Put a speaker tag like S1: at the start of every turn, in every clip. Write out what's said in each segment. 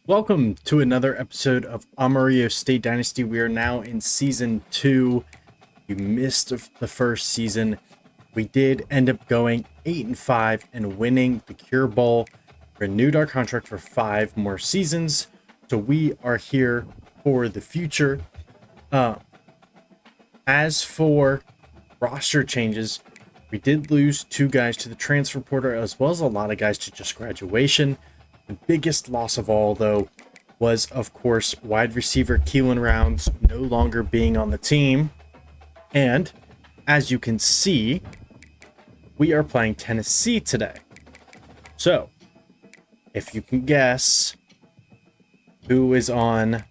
S1: Welcome to another episode of Amarillo State Dynasty. We are now in Season 2. You missed the first season. We did end up going 8-5 and winning the Cure Bowl. Renewed our contract for 5 more seasons. So we are here for the future. As for roster changes, we did lose 2 guys to the transfer portal, as well as a lot of guys to just graduation. The biggest loss of all, though, was, of course, wide receiver Keelan Rounds no longer being on the team. And as you can see, we are playing Tennessee today. So, if you can guess who is on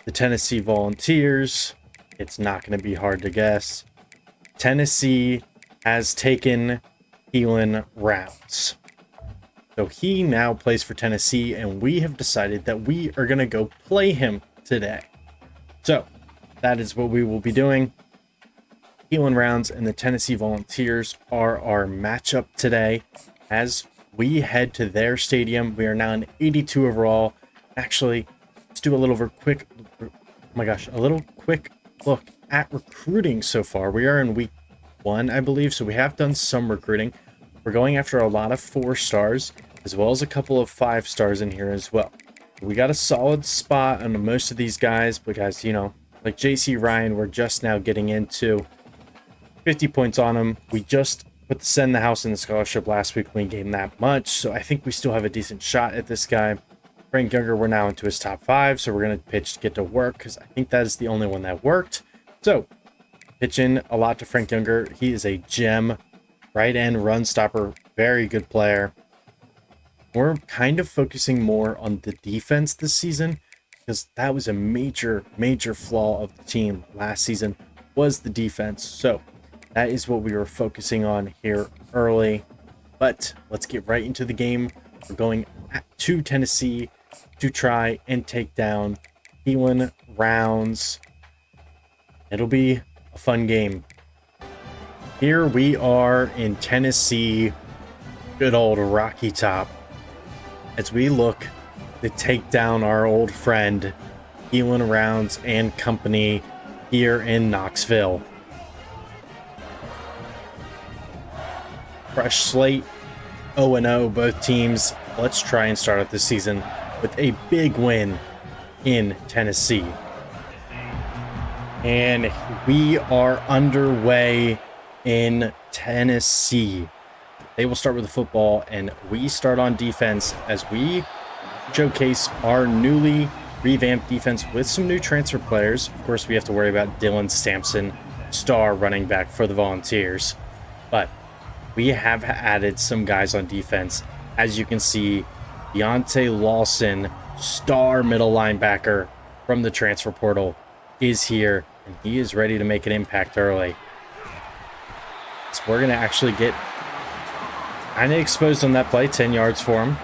S1: the Tennessee Volunteers, it's not going to be hard to guess. Tennessee has taken Keelan Rounds. So he now plays for Tennessee, and we have decided that we are going to go play him today. So that is what we will be doing. Keelan Rounds and the Tennessee Volunteers are our matchup today as we head to their stadium. We are now in 82 overall. Actually, let's do a little quick look at recruiting so far. We are in week 1, I believe, so we have done some recruiting. We're going after a lot of 4 stars, as well as a couple of 5 stars in here as well. We got a solid spot on most of these guys, because, you know, like JC Ryan, we're just now getting into 50 points on him. We just put the send the house in the scholarship last week when we gave him that much, so I think we still have a decent shot at this guy. Frank Younger, we're now into his top 5, so we're going to pitch to get to work, because I think that is the only one that worked. So, pitching a lot to Frank Younger. He is a gem. Right end run stopper, very good player. We're kind of focusing more on the defense this season, because that was a major flaw of the team last season, was the defense. So that is what we were focusing on here early. But let's get right into the game. We're going to Tennessee to try and take down Keelan Rounds. It'll be a fun game. Here we are in Tennessee, good old Rocky Top, as we look to take down our old friend Keelan Rounds and company here in Knoxville. Fresh slate, 0-0 both teams. Let's try and start out this season with a big win in Tennessee. And we are underway in Tennessee. They will start with the football, and we start on defense as we showcase our newly revamped defense with some new transfer players. Of course, we have to worry about Dylan Sampson, star running back for the Volunteers, but we have added some guys on defense. As you can see, Deontay Lawson, star middle linebacker from the transfer portal, is here, and he is ready to make an impact early. So we're going to actually get kind of exposed on that play, 10 yards for him.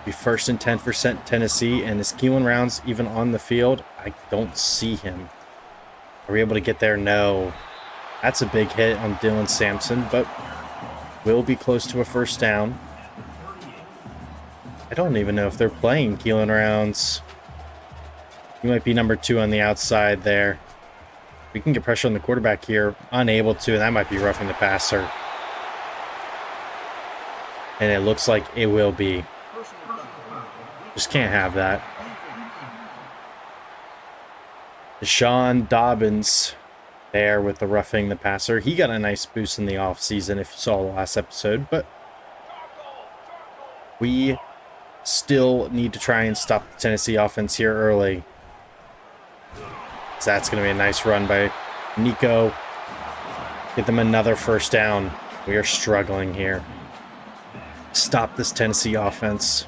S1: Be 1st and 10 for Tennessee, and is Keelan Rounds even on the field? I don't see him. Are we able to get there? No. That's a big hit on Dylan Sampson, but will be close to a first down. I don't even know if they're playing Keelan Rounds. He might be number 2 on the outside there. We can get pressure on the quarterback here. Unable to, and that might be roughing the passer. And it looks like it will be. Just can't have that. Deshaun Dobbins there with the roughing the passer. He got a nice boost in the offseason if you saw the last episode, but we still need to try and stop the Tennessee offense here early. So that's going to be a nice run by Nico. Get them another first down. We are struggling here. Stop this Tennessee offense.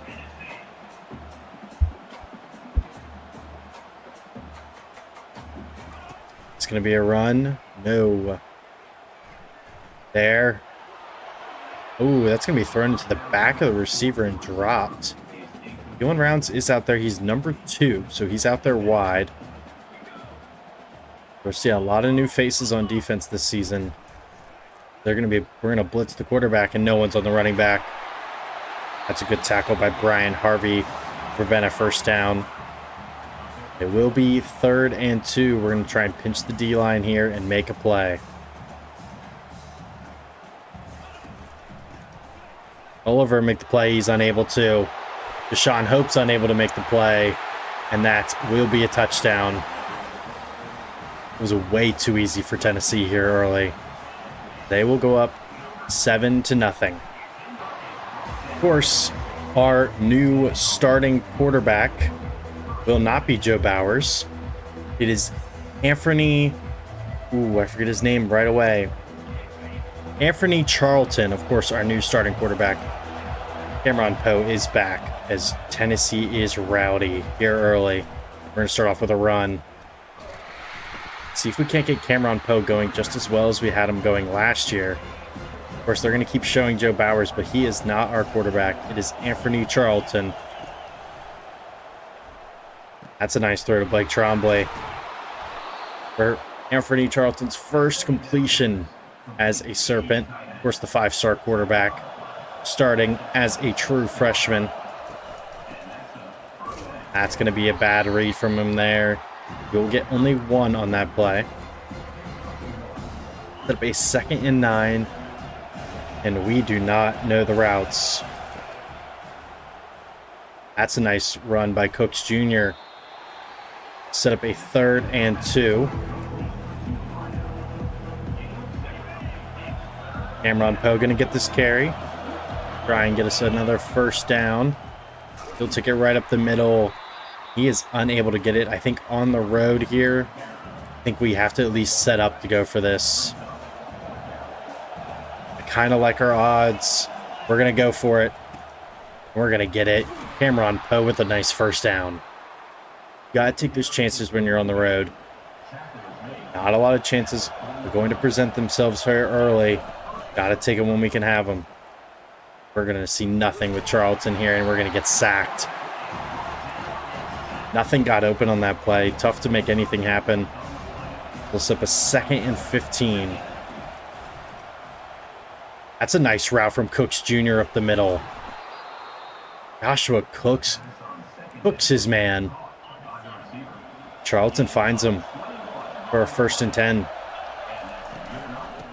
S1: It's going to be a run. No. There. Ooh, that's going to be thrown into the back of the receiver and dropped. Keelan Rounds is out there. He's number 2, so he's out there wide. We're seeing a lot of new faces on defense this season. We're gonna blitz the quarterback, and no one's on the running back. That's a good tackle by Brian Harvey. prevent a first down. It will be 3rd and 2. We're going to try and pinch the D-line here and make a play. Oliver make the play. He's unable to. Deshaun Hope's unable to make the play. And that will be a touchdown. It was way too easy for Tennessee here early. They will go up 7-0. Of course, our new starting quarterback will not be Joe Bowers. It is Anfernee. Ooh, I forget his name right away. Anfernee Charlton, of course, our new starting quarterback. Cameron Poe is back as Tennessee is rowdy here early. We're going to start off with a run. See if we can't get Cameron Poe going just as well as we had him going last year. Of course, they're going to keep showing Joe Bowers, but he is not our quarterback. It is Anfernee Charlton. That's a nice throw to Blake Trombley. For Anfernee Charlton's first completion as a Serpent. Of course, the 5-star quarterback starting as a true freshman. That's going to be a bad read from him there. You'll get only 1 on that play. That'll be 2nd and 9. And we do not know the routes. That's a nice run by Cooks Jr. Set up a 3rd and 2. Cameron Poe going to get this carry. Try and get us another first down. He'll take it right up the middle. He is unable to get it. I think on the road here, I think we have to at least set up to go for this. I kind of like our odds. We're going to go for it. We're going to get it. Cameron Poe with a nice first down. You got to take those chances when you're on the road. Not a lot of chances are going to present themselves here early. Got to take them when we can have them. We're going to see nothing with Charlton here, and we're going to get sacked. Nothing got open on that play. Tough to make anything happen. We'll set up a 2nd and 15. That's a nice route from Cooks Jr. up the middle. Joshua Cooks his man. Charlton finds him for a 1st and 10.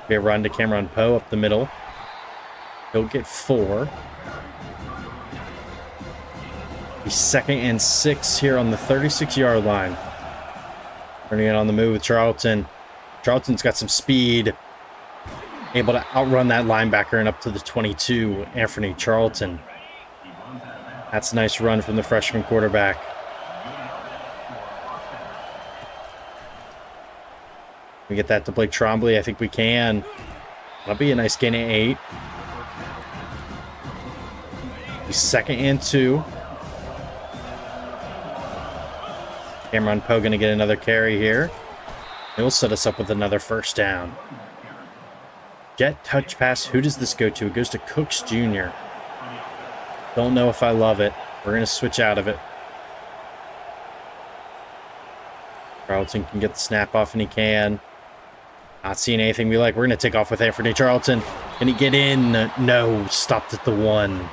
S1: We run to Cameron Poe up the middle. He'll get 4. He's 2nd and 6 here on the 36-yard line. Turning it on the move with Charlton. Charlton's got some speed. Able to outrun that linebacker and up to the 22, Anfernee Charlton. That's a nice run from the freshman quarterback. We get that to Blake Trombley. I think we can. That'll be a nice gain of 8. He's 2nd and 2. Cameron Poe going to get another carry here. He'll set us up with another first down. Jet touch pass. Who does this go to? It goes to Cooks Jr. Don't know if I love it. We're going to switch out of it. Charlton can get the snap off, and he can. Not seeing anything we like. We're going to take off with Anfernee Charlton. Can he get in? No. Stopped at the 1.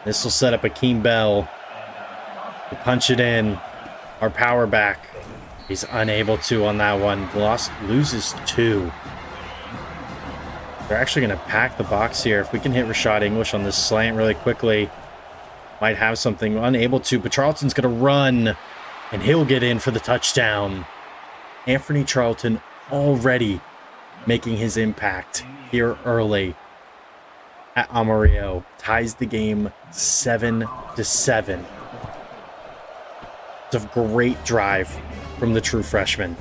S1: This will set up Akeem Bell. To punch it in. Our power back. He's unable to on that one. Loses 2. They're actually going to pack the box here. If we can hit Rashad English on this slant really quickly, might have something. Unable to, but Charlton's going to run, and he'll get in for the touchdown. Anfernee Charlton already making his impact here early at Amarillo. Ties the game 7-7. It's a great drive from the true freshman.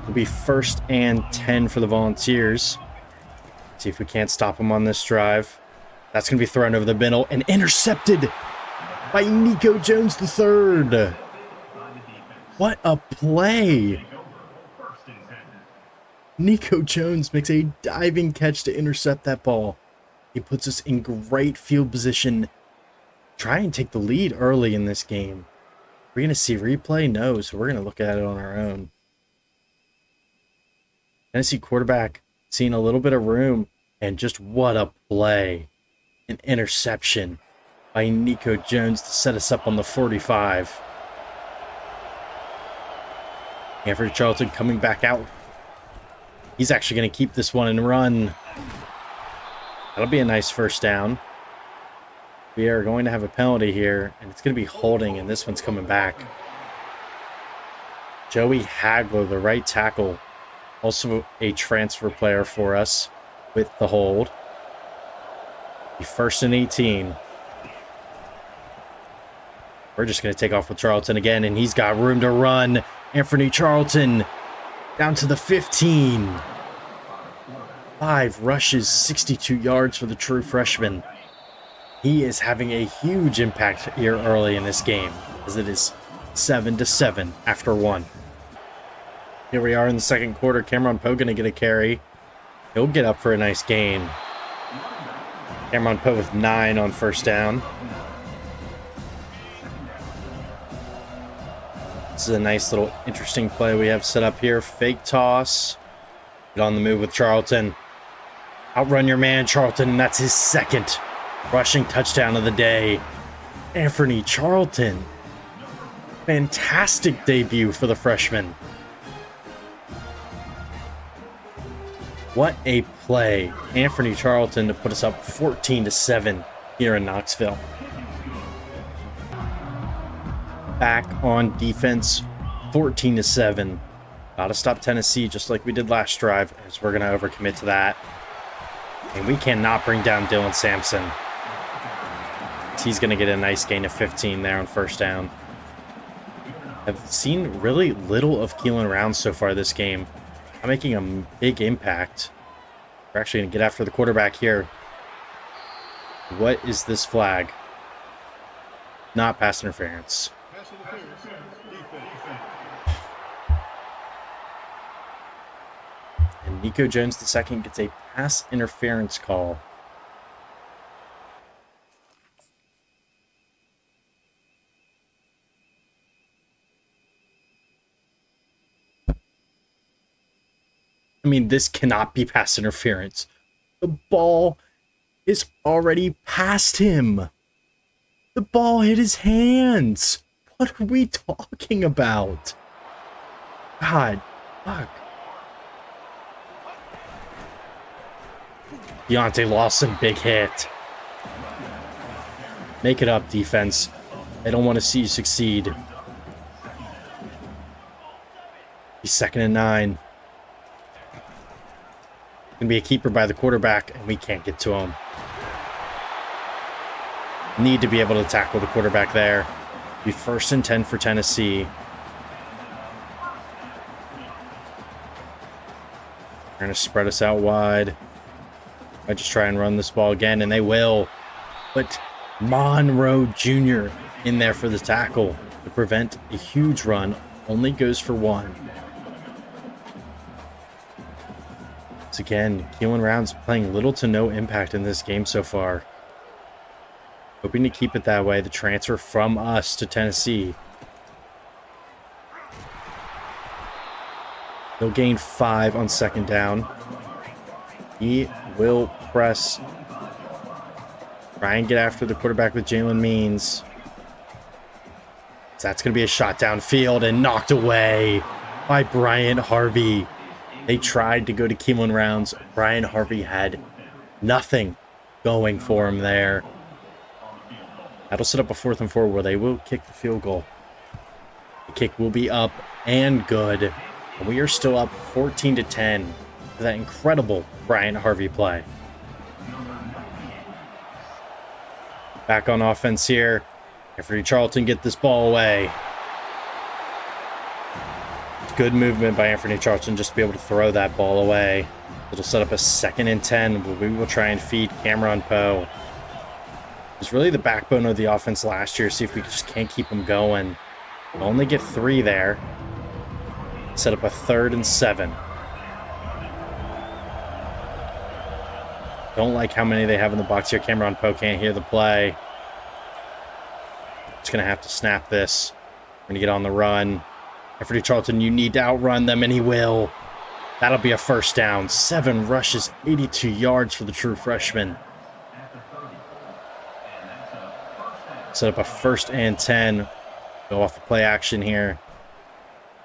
S1: It'll be 1st and 10 for the Volunteers. See if we can't stop him on this drive. That's going to be thrown over the middle and intercepted by Nico Jones III. What a play. Nico Jones makes a diving catch to intercept that ball. He puts us in great field position. Try and take the lead early in this game. We're going to see replay? No, so we're going to look at it on our own. Tennessee quarterback seeing a little bit of room, and just what a play. An interception by Nico Jones to set us up on the 45. Anfernee Charlton coming back out. He's actually going to keep this one and run. That'll be a nice first down. We are going to have a penalty here, and it's going to be holding, and this one's coming back. Joey Hagler, the right tackle, also a transfer player for us with the hold. Be 1st and 18. We're just going to take off with Charlton again, and he's got room to run. Anfernee Charlton down to the 15. 5 rushes, 62 yards for the true freshman. He is having a huge impact here early in this game, as it is 7-7 after 1. Here we are in the second quarter. Cameron Poe going to get a carry. He'll get up for a nice gain. Cameron Poe with 9 on first down. This is a nice little interesting play we have set up here. Fake toss. Get on the move with Charlton. Outrun your man, Charlton, and that's his 2nd rushing touchdown of the day. Anfernee Charlton. Fantastic debut for the freshman. What a play. Anfernee Charlton to put us up 14-7 here in Knoxville. Back on defense, 14-7. Gotta stop Tennessee just like we did last drive, as we're gonna overcommit to that. And we cannot bring down Dylan Sampson. He's gonna get a nice gain of 15 there on first down. I've seen really little of Keelan Rounds so far this game. I'm making a big impact. We're actually gonna get after the quarterback here. What is this flag? Not pass interference. And Nico Jones II gets a pass interference call. I mean, this cannot be pass interference. The ball is already past him. The ball hit his hands. What are we talking about? God, fuck. Deontay Lawson, big hit. Make it up, defense. I don't want to see you succeed. He's 2nd and 9. Gonna be a keeper by the quarterback, and we can't get to him. Need to be able to tackle the quarterback there. Be 1st and 10 for Tennessee. They're gonna spread us out wide. I just try and run this ball again, and they will. But Monroe Jr. in there for the tackle to prevent a huge run. Only goes for 1. So again, Keelan Rounds playing little to no impact in this game so far. Hoping to keep it that way. The transfer from us to Tennessee. He'll gain 5 on 2nd down. He will press. Try and get after the quarterback with Jalen Means. So that's going to be a shot downfield and knocked away by Bryant Harvey. They tried to go to Keelan Rounds. Bryant Harvey had nothing going for him there. That'll set up a 4th and 4 where they will kick the field goal. The kick will be up and good. And we are still up 14-10 for that incredible Bryant Harvey play. Back on offense here. Anfernee Charlton get this ball away. Good movement by Anfernee Charlton just to be able to throw that ball away. It'll set up a 2nd and 10 where we will try and feed Cameron Poe. It was really the backbone of the offense last year. See if we just can't keep him going. We'll only get 3 there. Set up a 3rd and 7. Don't like how many they have in the box here. Cameron Poe can't hear the play. Just going to have to snap this. We're going to get on the run. Anfernee Charlton, you need to outrun them, and he will. That'll be a 1st down. 7 rushes, 82 yards for the true freshman. Set up a 1st and 10. Go off the play action here.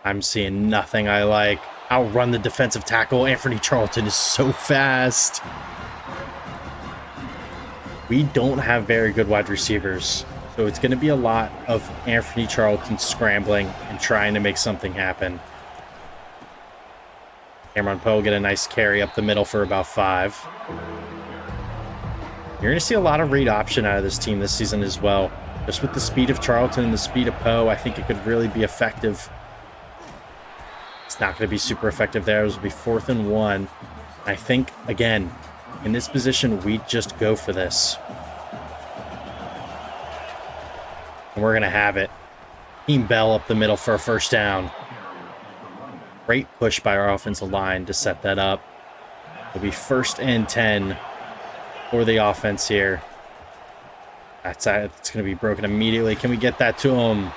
S1: I'm seeing nothing I like. Outrun the defensive tackle. Anfernee Charlton is so fast. We don't have very good wide receivers, so it's going to be a lot of Anfernee Charlton scrambling and trying to make something happen. Cameron Poe will get a nice carry up the middle for about 5. You're going to see a lot of read option out of this team this season as well. Just with the speed of Charlton and the speed of Poe, I think it could really be effective. It's not going to be super effective there. It will be 4th and 1. I think, again, in this position, we just go for this. And we're going to have it. Team Bell up the middle for a 1st down. Great push by our offensive line to set that up. It'll be 1st and 10 for the offense here. It's going to be broken immediately. Can we get that to him?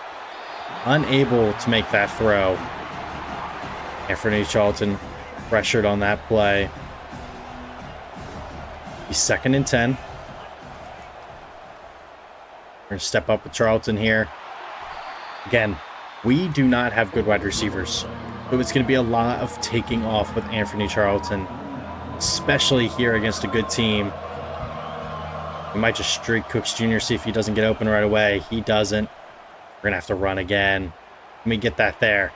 S1: Unable to make that throw. Anfernee Charlton pressured on that play. He's 2nd and 10. We're going to step up with Charlton here. Again, we do not have good wide receivers. So it's going to be a lot of taking off with Anfernee Charlton, especially here against a good team. We might just streak Cooks Jr., see if he doesn't get open right away. He doesn't. We're going to have to run again. Let me get that there.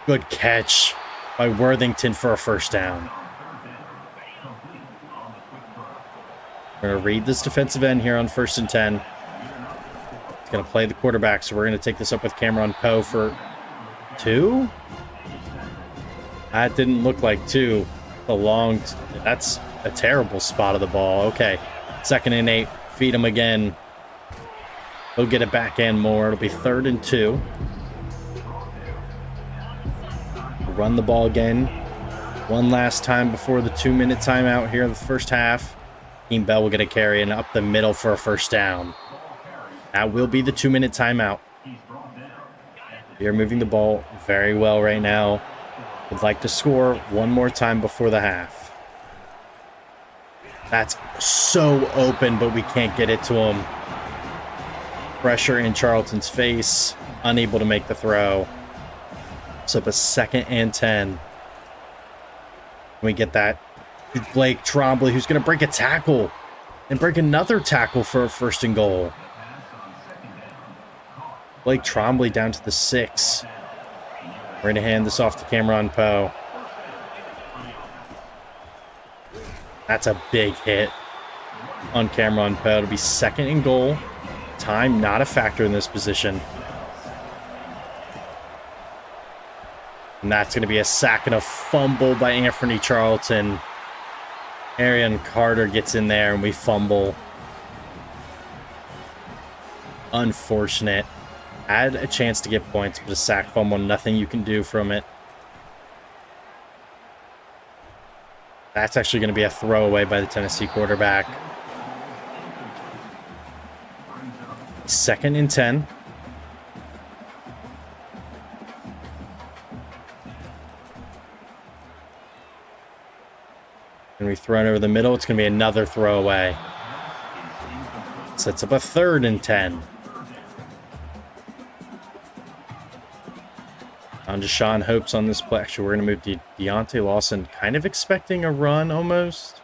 S1: Good catch by Worthington for a 1st down. We're going to read this defensive end here on 1st and 10. He's going to play the quarterback, so we're going to take this up with Cameron Poe for 2? That didn't look like 2. That's a terrible spot of the ball. Okay. 2nd and 8. Feed him again. He'll get it back in more. It'll be 3rd and 2. Run the ball again. One last time before the 2-minute timeout here in the 1st half. Team Bell will get a carry and up the middle for a 1st down. That will be the 2-minute timeout. We are moving the ball very well right now. Would like to score one more time before the half. That's so open, but we can't get it to him. Pressure in Charlton's face. Unable to make the throw. So up a 2nd and 10. We get that. Blake Trombley, who's going to break a tackle. And break another tackle for a 1st and goal. Blake Trombley down to the 6. We're going to hand this off to Cameron Poe. That's a big hit on Cameron Poe. It'll be 2nd and goal. Time not a factor in this position. And that's going to be a sack and a fumble by Anfernee Charlton. Arian Carter gets in there and we fumble. Unfortunate. Had a chance to get points, but a sack fumble, nothing you can do from it. That's actually going to be a throwaway by the Tennessee quarterback. 2nd and 10. And we throw it over the middle. It's going to be another throwaway. Sets up a 3rd and 10. On Deshaun hopes on this play. Actually, we're going to move Deontay Lawson. Kind of expecting a run almost.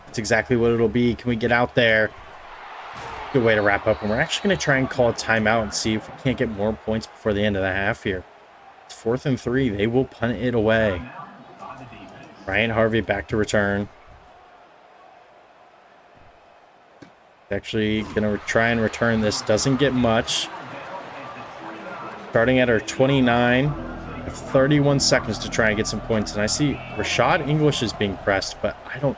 S1: That's exactly what it'll be. Can we get out there? Good way to wrap up. And we're actually going to try and call a timeout and see if we can't get more points before the end of the half here. It's 4th and 3. They will punt it away. Ryan Harvey back to return. Actually going to try and return this. Doesn't get much. Starting at our 29. We have 31 seconds to try and get some points. And I see Rashad English is being pressed, but I don't...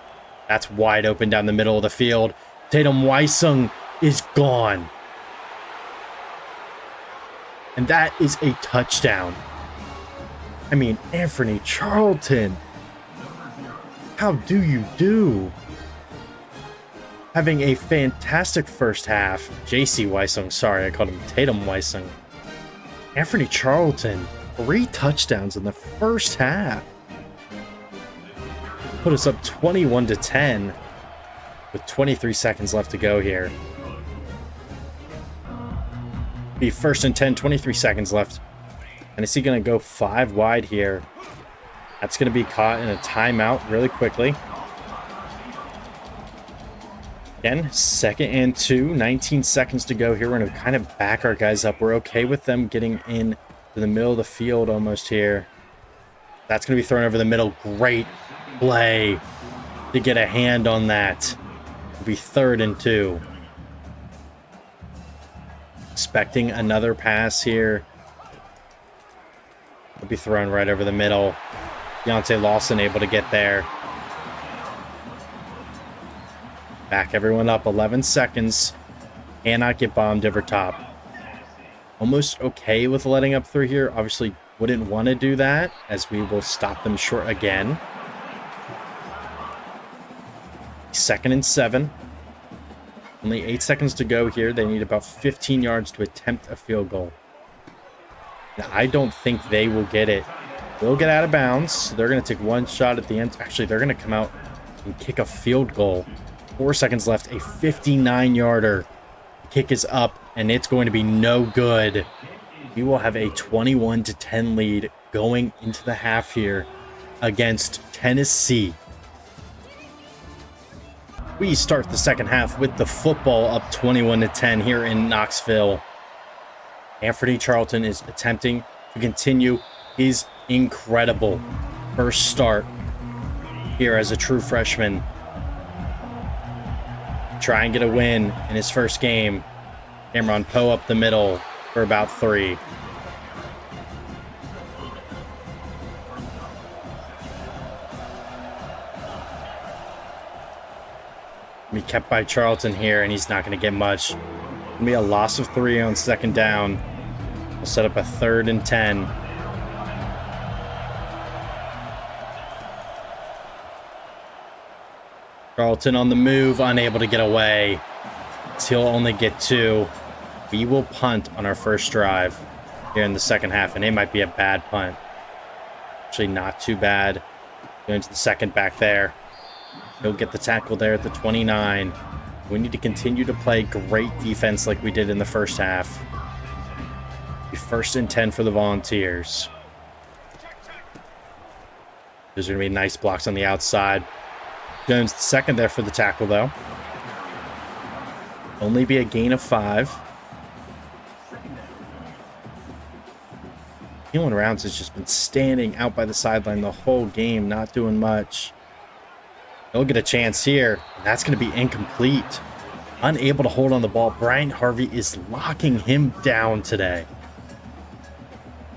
S1: That's wide open down the middle of the field. Tatum Weissung is gone. And that is a touchdown. I mean, Anfernee Charlton. How do you do? Having a fantastic 1st half. J.C. Weissung, sorry, I called him Tatum Weissung. Anfernee Charlton, 3 touchdowns in the 1st half. Put us up 21-10. with 23 seconds left to go here. Be 1st and 10, 23 seconds left. And is he going to go 5 wide here? That's going to be caught in a timeout really quickly. Again, 2nd and 2, 19 seconds to go here. We're going to kind of back our guys up. We're okay with them getting in to the middle of the field almost here. That's going to be thrown over the middle. Great play to get a hand on that. It'll be 3rd and 2. Expecting another pass here. It'll be thrown right over the middle. Deontay Lawson able to get there. Back everyone up, 11 seconds. Cannot get bombed over top. Almost okay with letting up through here. Obviously wouldn't want to do that, as we will stop them short again. 2nd and 7. Only 8 seconds to go here. They need about 15 yards to attempt a field goal. Now, I don't think they will get it. They'll get out of bounds. They're going to take one shot at the end. Actually, they're going to come out and kick a field goal. 4 seconds left. A 59-yarder. Kick is up, and it's going to be no good. We will have a 21-10 lead going into the half here against Tennessee. We start the second half with the football up 21-10 here in Knoxville. Anfernee Charlton is attempting to continue his incredible first start here as a true freshman. Try and get a win in his first game. Cameron Poe up the middle for about 3. Be kept by Charlton here, and he's not going to get much. Gonna be a loss of 3 on 2nd down. We'll set up a 3rd and 10. Charlton on the move, unable to get away. He'll only get 2. We will punt on our first drive here in the second half, and it might be a bad punt. Actually, not too bad. Going to the second back there. He'll get the tackle there at the 29. We need to continue to play great defense like we did in the first half. Be 1st and 10 for the Volunteers. There's going to be nice blocks on the outside. Jones the second there for the tackle, though. Only be a gain of 5. Keelan Rounds has just been standing out by the sideline the whole game, not doing much. He'll get a chance here, and that's going to be incomplete. Unable to hold on the ball. Brian Harvey is locking him down today.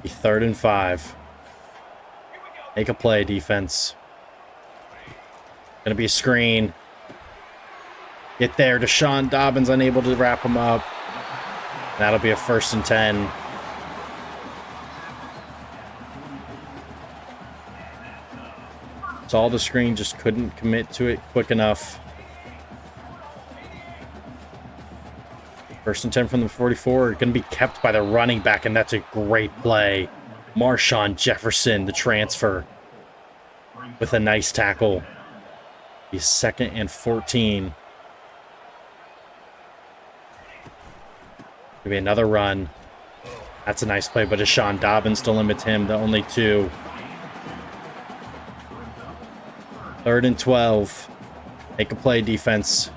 S1: Be 3rd and 5. Make a play, defense. Going to be a screen. Get there. Deshaun Dobbins unable to wrap him up. That'll be a 1st and 10. Saw the screen, just couldn't commit to it quick enough. 1st and 10 from the 44. Going to be kept by the running back, and that's a great play. Marshawn Jefferson, the transfer, with a nice tackle. He's 2nd and 14. Maybe another run. That's a nice play, but Deshaun Dobbins to limit him to only 2. 3rd and 12. Make a play, defense.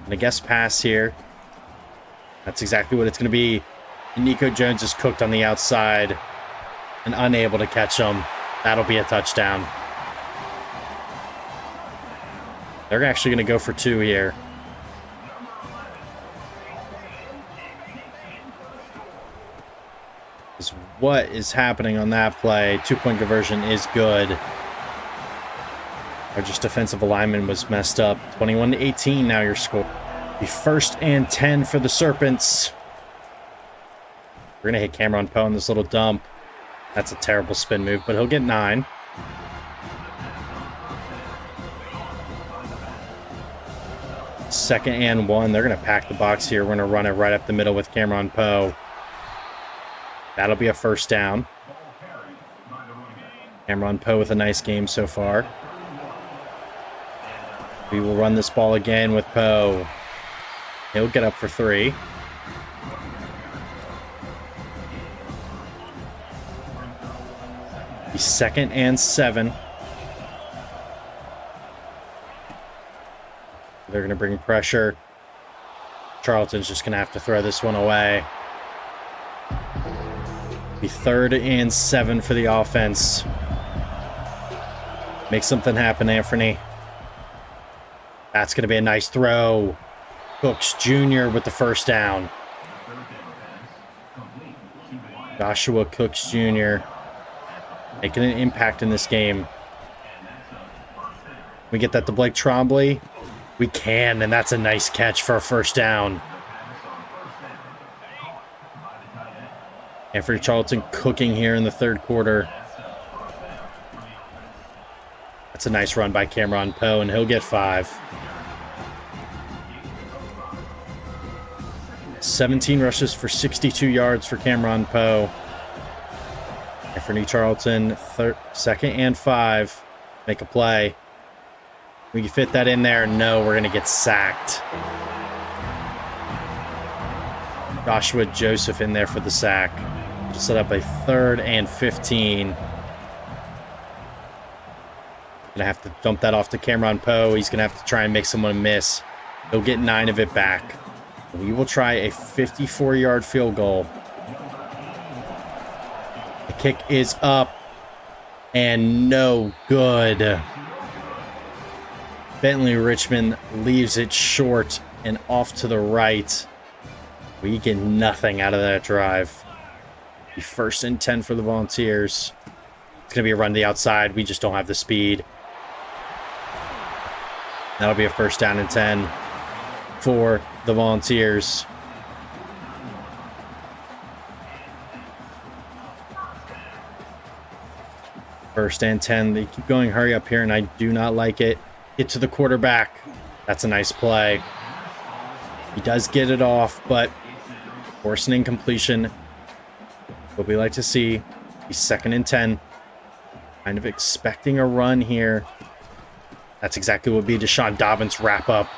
S1: And a guess pass here. That's exactly what it's going to be. And Nico Jones is cooked on the outside and unable to catch him. That'll be a touchdown. They're actually going to go for 2 here. What is happening on that play? 2-point conversion is good. Our just defensive alignment was messed up. 21-18 now your score. The 1st and 10 for the Serpents. We're going to hit Cameron Poe on this little dump. That's a terrible spin move, but he'll get 9. Second and 1. They're going to pack the box here. We're going to run it right up the middle with Cameron Poe. That'll be a 1st down. Cameron Poe with a nice game so far. We will run this ball again with Poe. He'll get up for 3. He's 2nd and 7. They're going to bring pressure. Charlton's just going to have to throw this one away. Be 3rd and 7 for the offense. Make something happen, Anfernee. That's going to be a nice throw. Cooks Jr. with the first down. Joshua Cooks Jr. making an impact in this game. We get that to Blake Trombley. We can, and that's a nice catch for a first down. Anfernee Charlton cooking here in the 3rd quarter. That's a nice run by Cameron Poe, and he'll get 5. 17 rushes for 62 yards for Cameron Poe. Anfernee Charlton, 2nd and 5. Make a play. We can fit that in there. No, we're going to get sacked. Joshua Joseph in there for the sack. To set up a 3rd and 15. Gonna have to dump that off to Cameron Poe. He's gonna have to try and make someone miss. He'll get 9 of it back. We will try a 54-yard field goal. The kick is up and no good. Bentley Richmond leaves it short and off to the right. We get nothing out of that drive. Be 1st and 10 for the Volunteers. It's going to be a run to the outside. We just don't have the speed. That'll be a 1st down and 10 for the Volunteers. First and 10. They keep going hurry up here, and I do not like it. Get to the quarterback. That's a nice play. He does get it off, but force an incompletion. What we like to see. He's 2nd and 10. Kind of expecting a run here. That's exactly what would be Deshaun Dobbins' wrap up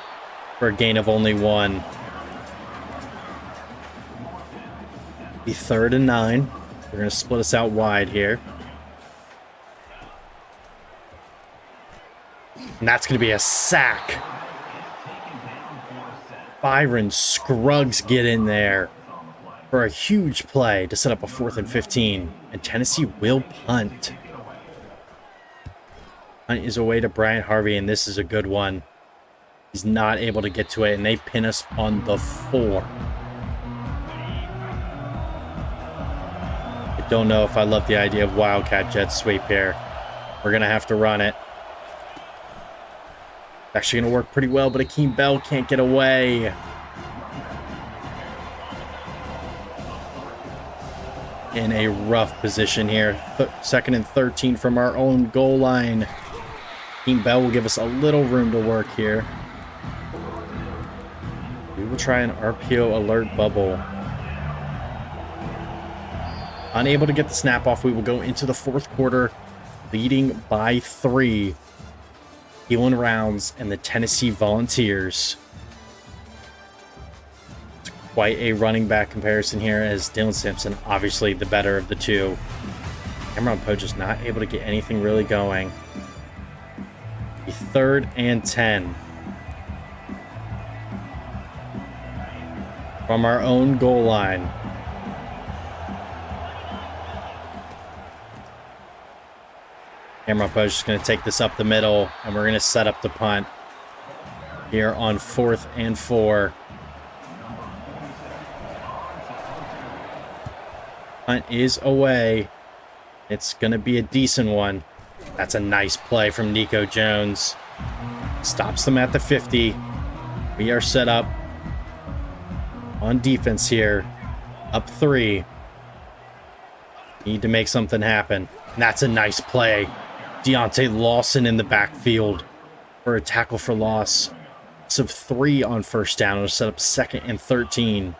S1: for a gain of only 1. Be 3rd and 9. They're going to split us out wide here. And that's going to be a sack. Byron Scruggs get in there for a huge play to set up a 4th and 15. And Tennessee will punt. Punt is away to Bryant Harvey, and this is a good one. He's not able to get to it, and they pin us on the 4. I don't know if I love the idea of Wildcat jet sweep here. We're going to have to run it. Actually going to work pretty well, but Akeem Bell can't get away. In a rough position here. 2nd and 13 from our own goal line. Akeem Bell will give us a little room to work here. We will try an RPO alert bubble. Unable to get the snap off, we will go into the 4th quarter, leading by 3. Keelan Rounds and the Tennessee Volunteers. It's quite a running back comparison here, as Dylan Simpson, obviously the better of the two. Cameron Poe just not able to get anything really going. The 3rd and 10. From our own goal line. Cameron Poe's just going to take this up the middle, and we're going to set up the punt here on 4th and 4. Punt is away. It's going to be a decent one. That's a nice play from Nico Jones. Stops them at the 50. We are set up on defense here. Up 3. Need to make something happen. And that's a nice play. Deontay Lawson in the backfield for a tackle for loss. It's of 3 on 1st down. It'll set up 2nd and 13.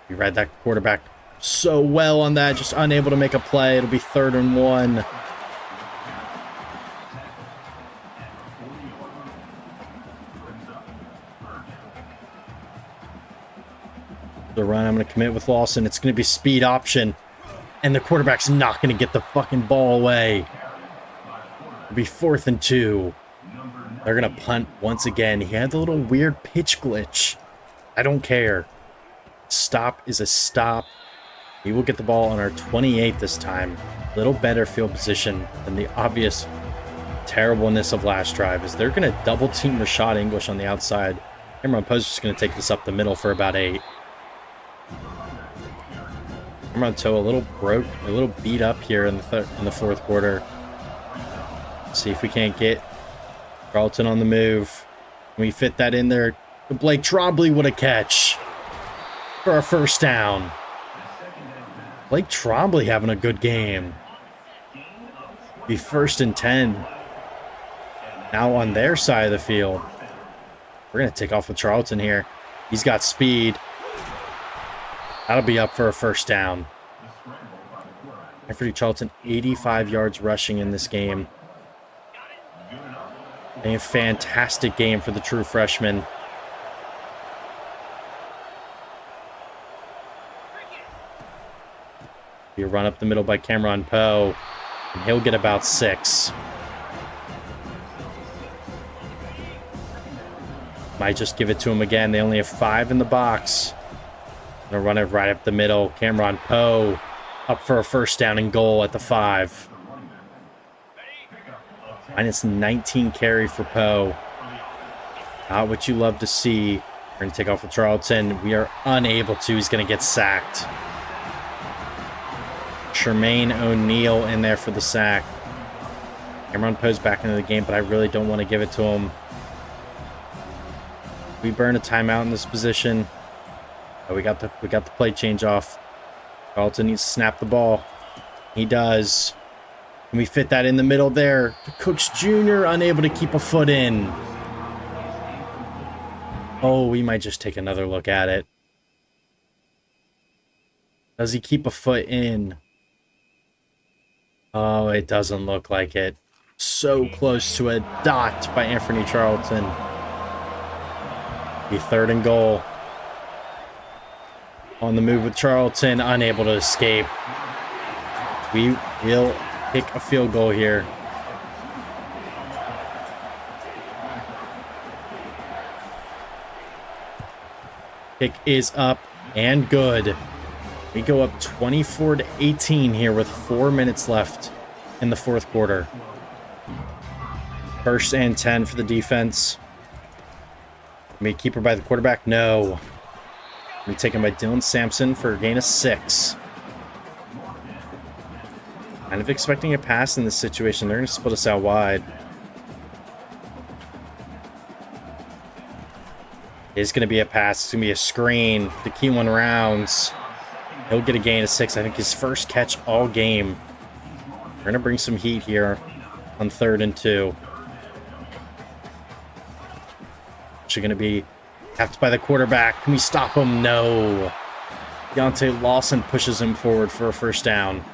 S1: We read that quarterback so well on that, just unable to make a play. It'll be 3rd and 1. the run. I'm going to commit with Lawson. It's going to be speed option. And the quarterback's not going to get the fucking ball away. It'll be 4th and 2. They're going to punt once again. He had the little weird pitch glitch. I don't care. Stop is a stop. We will get the ball on our 28 this time. Little better field position than the obvious terribleness of last drive. Is they're going to double team Rashad English on the outside. Cameron Poe's just going to take this up the middle for about 8. Cameron Toe a little beat up here in the fourth quarter. See if we can't get Charlton on the move. Can we fit that in there? Blake Trombley, what a catch for a first down. Blake Trombley having a good game. Be 1st and 10. Now on their side of the field. We're going to take off with Charlton here. He's got speed. That'll be up for a first down. Anfernee Charlton, 85 yards rushing in this game. A fantastic game for the true freshman. You run up the middle by Cameron Poe, and he'll get about 6. Might just give it to him again. They only have 5 in the box. Gonna run it right up the middle. Cameron Poe up for a first down and goal at the 5. Minus 19 carry for Poe. Not what you love to see. We're going to take off with Charlton. We are unable to. He's going to get sacked. Tremaine O'Neal in there for the sack. Cameron Poe's back into the game, but I really don't want to give it to him. We burn a timeout in this position. Oh, we got the play change off. Charlton needs to snap the ball. He does. Can we fit that in the middle there? Cooks Jr. unable to keep a foot in. Oh, we might just take another look at it. Does he keep a foot in? Oh, it doesn't look like it. So close to a dot by Anfernee Charlton. Be 3rd and goal. On the move with Charlton, unable to escape. We will kick a field goal here. Kick is up and good. We go up 24-18 here with 4 minutes left in the fourth quarter. 1st and 10 for the defense. May keep her by the quarterback. No. Be taken by Dylan Sampson for a gain of 6. Kind of expecting a pass in this situation. They're going to split us out wide. It's going to be a pass. It's going to be a screen. The Keelan Rounds. He'll get a gain of 6. I think his first catch all game. We're going to bring some heat here on 3rd and 2. Actually going to be tapped by the quarterback. Can we stop him? No. Deontay Lawson pushes him forward for a first down.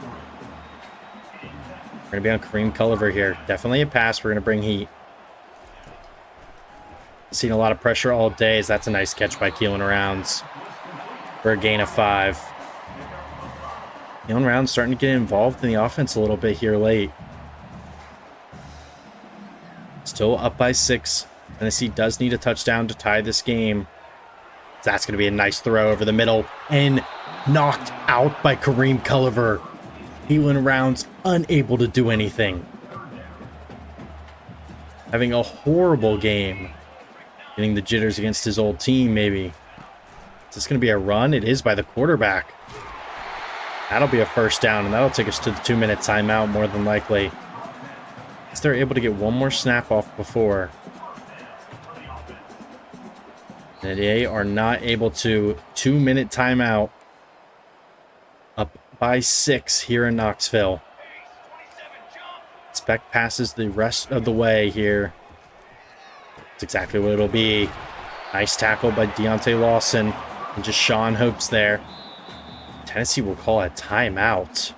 S1: We're going to be on Kareem Culliver here. Definitely a pass. We're going to bring heat. Seen a lot of pressure all day. As that's a nice catch by Keelan Rounds for a gain of 5. Keelan Rounds starting to get involved in the offense a little bit here late. Still up by 6. Tennessee does need a touchdown to tie this game. That's going to be a nice throw over the middle and knocked out by Kareem Culliver. Keelan Rounds unable to do anything. Having a horrible game. Getting the jitters against his old team, maybe. Is this going to be a run? It is by the quarterback. That'll be a first down, and that'll take us to the 2-minute timeout, more than likely. Is they're able to get one more snap off before. And they are not able to. 2-minute timeout. Up by 6 here in Knoxville. Spec passes the rest of the way here. That's exactly what it'll be. Nice tackle by Deontay Lawson. And just Sean Hopes there. Tennessee will call a timeout.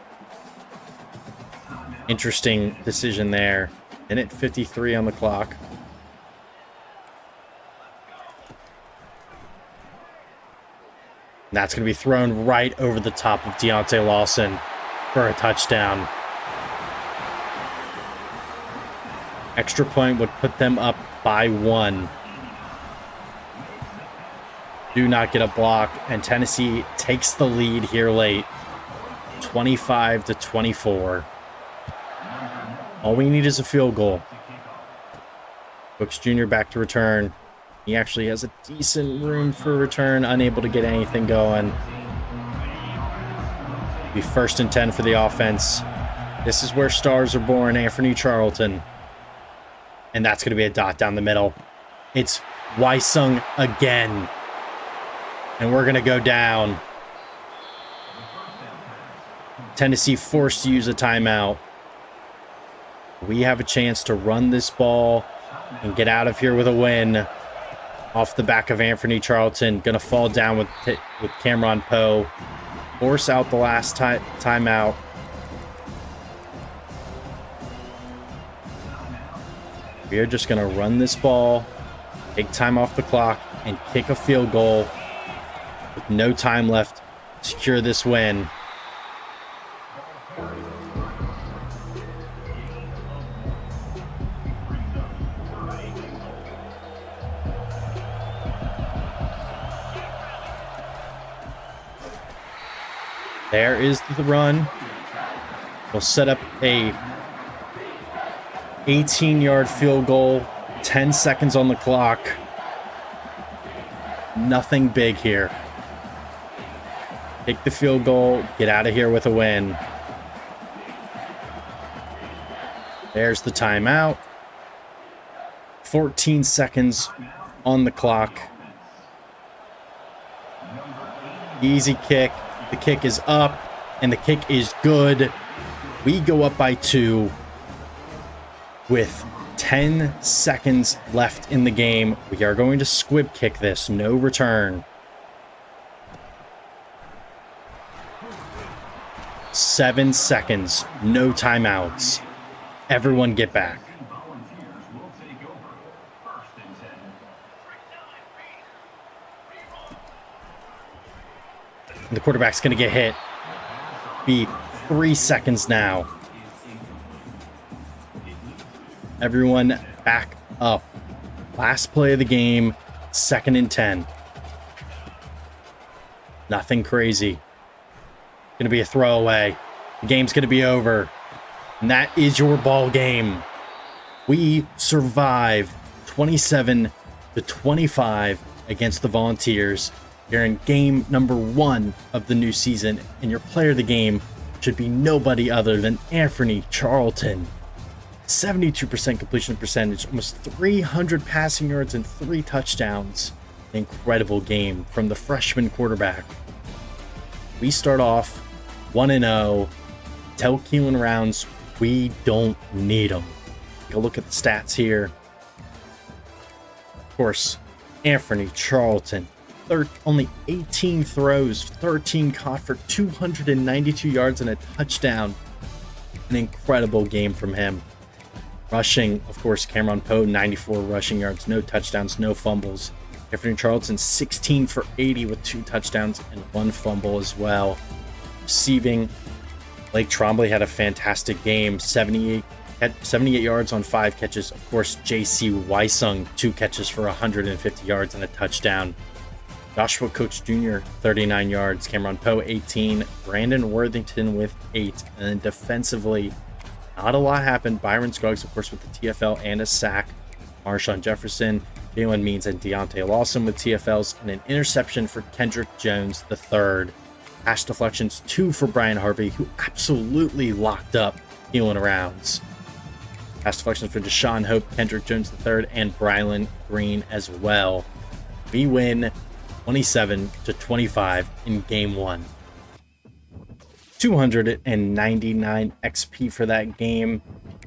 S1: Interesting decision there. Minute 53 on the clock. And that's going to be thrown right over the top of Deontay Lawson for a touchdown. Extra point would put them up by 1. Do not get a block, and Tennessee takes the lead here late, 25-24. All we need is a field goal. Brooks Jr. back to return. He actually has a decent room for return, unable to get anything going. Be 1st and 10 for the offense. This is where stars are born, Anfernee Charlton. And that's going to be a dot down the middle. It's Wysung again. And we're going to go down. Tennessee forced to use a timeout. We have a chance to run this ball and get out of here with a win. Off the back of Anfernee Charlton. Going to fall down with Cameron Poe. Force out the last timeout. We are just going to run this ball, take time off the clock, and kick a field goal with no time left to secure this win. There is the run. We'll set up a 18-yard field goal, 10 seconds on the clock. Nothing big here. Take the field goal, get out of here with a win. There's the timeout. 14 seconds on the clock. Easy kick. The kick is up, and the kick is good. We go up by 2 with 10 seconds left in the game. We are going to squib kick this. No return. 7 seconds. No timeouts. Everyone get back. And the quarterback's going to get hit. Be 3 seconds now. Everyone back up. Last play of the game, 2nd and 10. Nothing crazy. Going to be a throwaway. The game's going to be over. And that is your ball game. We survive 27-25 against the Volunteers. You're in game number 1 of the new season, and your player of the game should be nobody other than Anfernee Charlton. 72% completion percentage, almost 300 passing yards and 3 touchdowns. An incredible game from the freshman quarterback. We start off 1-0. Tell Keelan Rounds we don't need them. Take a look at the stats here. Of course, Anfernee Charlton. Only 18 throws, 13 caught for 292 yards and a touchdown. An incredible game from him. Rushing, of course, Cameron Poe, 94 rushing yards, no touchdowns, no fumbles. Anfernee Charlton, 16 for 80 with 2 touchdowns and 1 fumble as well. Receiving, Blake Trombley had a fantastic game, 78 yards on 5 catches. Of course, J.C. Wysung, 2 catches for 150 yards and a touchdown. Joshua Coach Jr., 39 yards. Cameron Poe, 18. Brandon Worthington with 8. And then defensively, not a lot happened. Byron Scruggs, of course, with the TFL and a sack. Marshawn Jefferson, Jalen Means, and Deontay Lawson with TFLs. And an interception for Kendrick Jones, the third. Pass deflections, 2 for Brian Harvey, who absolutely locked up Keelan Rounds. Pass deflections for Deshaun Hope, Kendrick Jones, the third, and Brylan Green as well. We win 27-25 in game 1. 299 XP for that game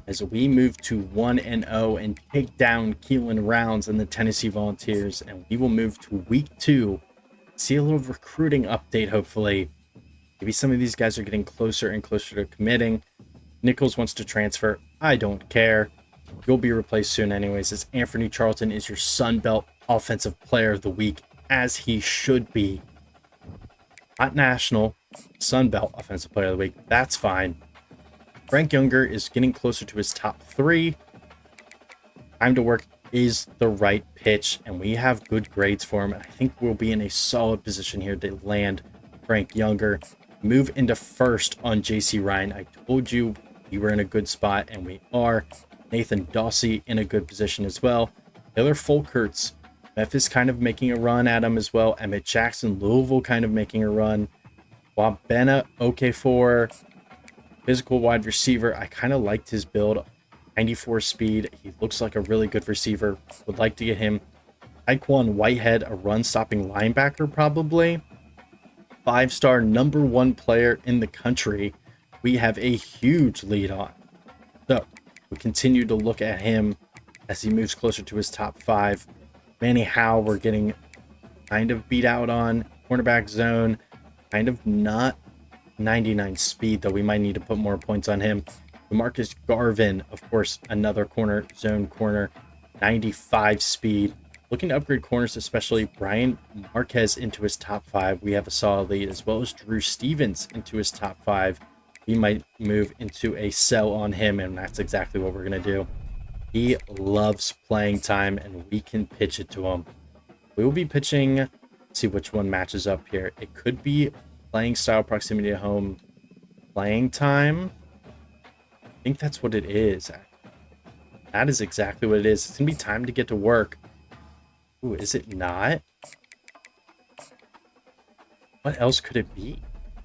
S1: as we move to 1-0 and take down Keelan Rounds and the Tennessee Volunteers, and we will move to week 2. See a little recruiting update, hopefully. Maybe some of these guys are getting closer and closer to committing. Nichols wants to transfer. I don't care. You'll be replaced soon anyways, as Anfernee Charlton is your Sun Belt Offensive Player of the Week, as he should be. not national, Sun Belt Offensive Player of the Week. That's fine. Frank Younger is getting closer to his top 3. Time to work is the right pitch, and we have good grades for him. I think we'll be in a solid position here to land Frank Younger. Move into first on JC Ryan. I told you we were in a good spot, and we are. Nathan Dawsey in a good position as well. Taylor Folkerts, Memphis kind of making a run at him as well. Emmett Jackson, Louisville kind of making a run. Wabena, OK4, physical wide receiver. I kind of liked his build. 94 speed. He looks like a really good receiver. Would like to get him. Taekwon Whitehead, a run-stopping linebacker probably. 5-star #1 player in the country. We have a huge lead on. So we continue to look at him as he moves closer to his top 5. Manny Howe, we're getting kind of beat out on. Cornerback zone, kind of not 99 speed, though we might need to put more points on him. Marcus Garvin, of course, another corner, zone corner, 95 speed. Looking to upgrade corners, especially Brian Marquez into his top 5. We have a solid lead, as well as Drew Stevens into his top 5. We might move into a sell on him, and that's exactly what we're going to do. He loves playing time, and we can pitch it to him. We will be pitching, let's see which one matches up here. It could be playing style, proximity to home, playing time. I think that's what it is. That is exactly what it is. It's going to be time to get to work. Ooh, is it not? What else could it be?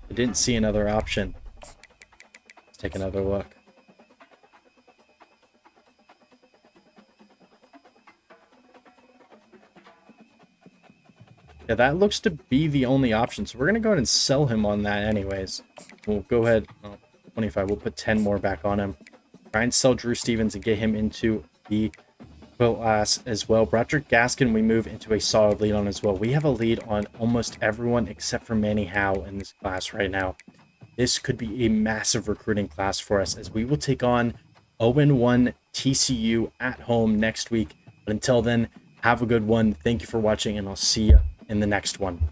S1: I didn't see another option. Let's take another look. Yeah, that looks to be the only option. So we're going to go ahead and sell him on that anyways. We'll go ahead. Oh, 25. We'll put 10 more back on him. Try and sell Drew Stevens and get him into the class as well. Broderick Gaskin, we move into a solid lead on as well. We have a lead on almost everyone except for Manny Howe in this class right now. This could be a massive recruiting class for us, as we will take on 0-1 TCU at home next week. But until then, have a good one. Thank you for watching, and I'll see you in the next one.